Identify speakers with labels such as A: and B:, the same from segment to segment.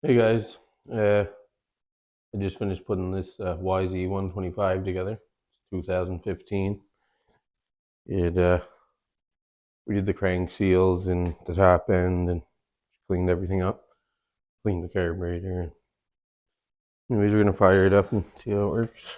A: Hey guys, I just finished putting this YZ125 together. 2015. It We did the crank seals and the top end and cleaned everything up. Cleaned the carburetor. Anyways, we're gonna fire it up and see how it works.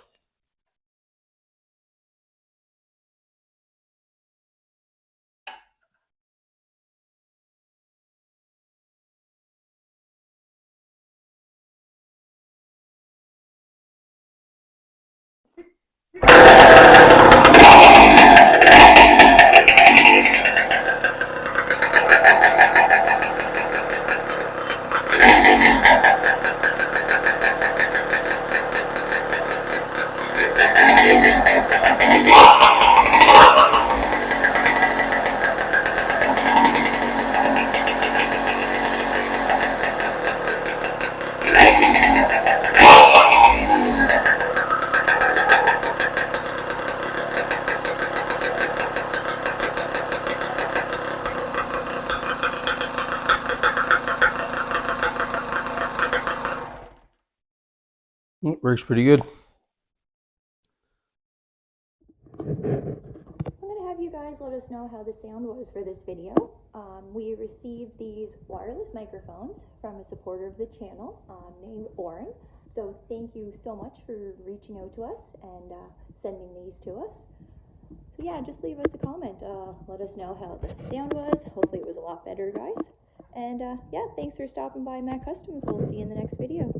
A: It works pretty good.
B: I'm going to have you guys let us know how the sound was for this video. We received these wireless microphones from a supporter of the channel named Orin. So thank you so much for reaching out to us and sending these to us. So yeah, just leave us a comment. Let us know how the sound was. Hopefully it was a lot better, guys. And yeah, thanks for stopping by Maccustoms. We'll see you in the next video.